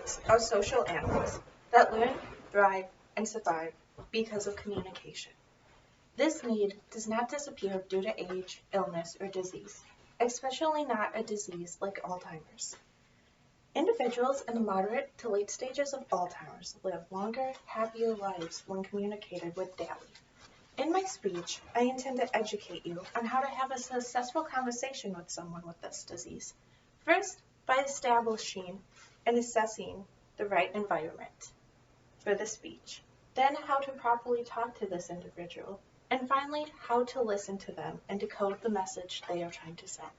Humans are social animals that learn, thrive, and survive because of communication. This need does not disappear due to age, illness, or disease, especially not a disease like Alzheimer's. Individuals in the moderate to late stages of Alzheimer's live longer, happier lives when communicated with daily. In my speech, I intend to educate you on how to have a successful conversation with someone with this disease. First, by establishing and assessing the right environment for the speech. Then, how to properly talk to this individual. And finally, how to listen to them and decode the message they are trying to send.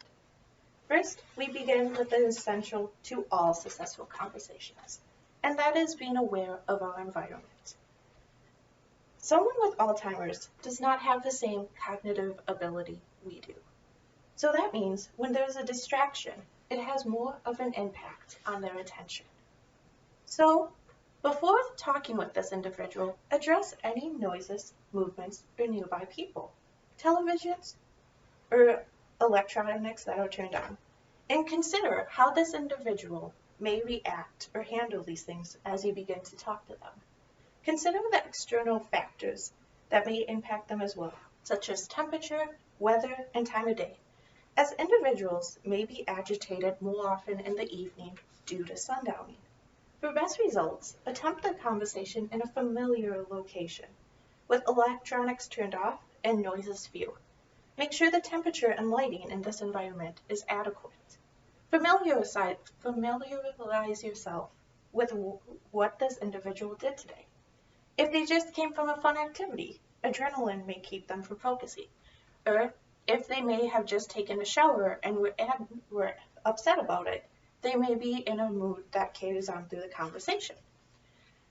First, we begin with the essential to all successful conversations, and that is being aware of our environment. Someone with Alzheimer's does not have the same cognitive ability we do. So that means when there's a distraction, it has more of an impact on their attention. So, before talking with this individual, address any noises, movements, or nearby people, televisions, or electronics that are turned on, and consider how this individual may react or handle these things as you begin to talk to them. Consider the external factors that may impact them as well, such as temperature, weather, and time of day, as individuals may be agitated more often in the evening due to sundowning. For best results, attempt the conversation in a familiar location, with electronics turned off and noises few. Make sure the temperature and lighting in this environment is adequate. Familiarize yourself with what this individual did today. If they just came from a fun activity, adrenaline may keep them from focusing. Or if they may have just taken a shower and were upset about it, they may be in a mood that carries on through the conversation.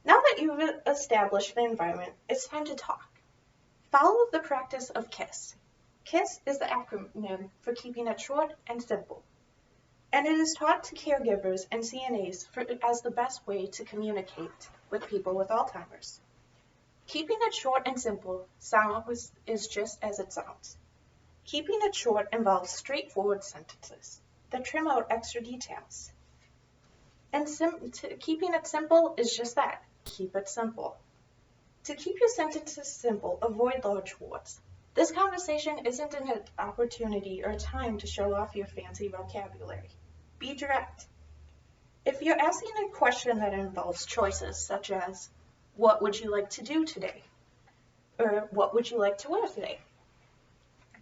Now that you've established the environment, it's time to talk. Follow the practice of KISS. KISS is the acronym for keeping it short and simple, and it is taught to caregivers and CNAs as the best way to communicate with people with Alzheimer's. Keeping it short and simple is just as it sounds. Keeping it short involves straightforward sentences that trim out extra details. And keeping it simple is just that, keep it simple. To keep your sentences simple, avoid large words. This conversation isn't an opportunity or time to show off your fancy vocabulary. Be direct. If you're asking a question that involves choices such as, what would you like to do today? Or what would you like to wear today?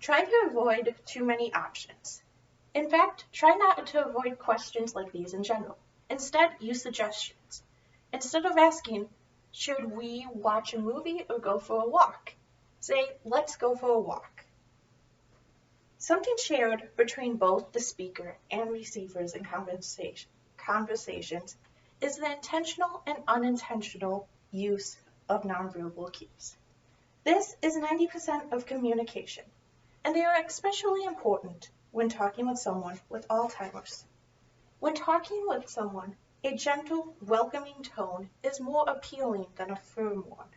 Try to avoid too many options. In fact, try not to avoid questions like these in general. Instead, use suggestions. Instead of asking, should we watch a movie or go for a walk? Say, let's go for a walk. Something shared between both the speaker and receivers in conversations is the intentional and unintentional use of nonverbal cues. This is 90% of communication, and they are especially important when talking with someone with Alzheimer's. When talking with someone, a gentle, welcoming tone is more appealing than a firm one.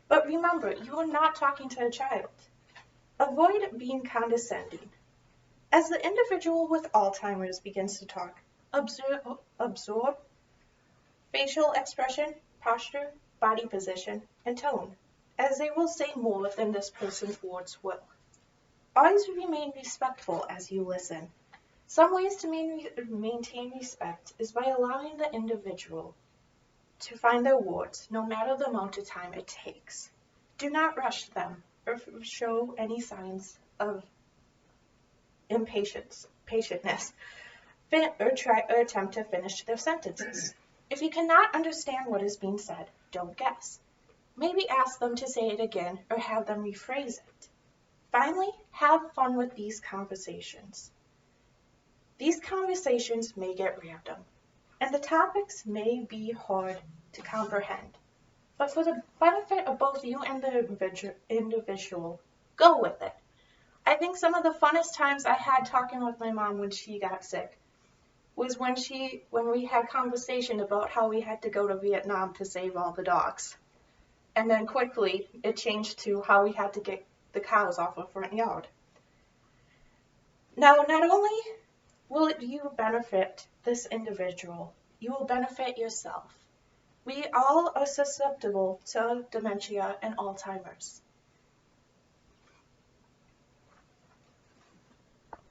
But remember, you are not talking to a child. Avoid being condescending. As the individual with Alzheimer's begins to talk, absorb facial expression, posture, body position, and tone, as they will say more than this person's words will. Always remain respectful as you listen. Some ways to maintain respect is by allowing the individual to find their words, no matter the amount of time it takes. Do not rush them or show any signs of patientness, or attempt to finish their sentences. If you cannot understand what is being said, don't guess. Maybe ask them to say it again or have them rephrase it. Finally, have fun with these conversations. These conversations may get random, and the topics may be hard to comprehend. But for the benefit of both you and the individual, go with it. I think some of the funnest times I had talking with my mom when she got sick was when we had conversation about how we had to go to Vietnam to save all the dogs. And then quickly it changed to how we had to get the cows off our front yard. Now, not only will you benefit this individual you will benefit yourself. We all are susceptible to dementia and Alzheimer's.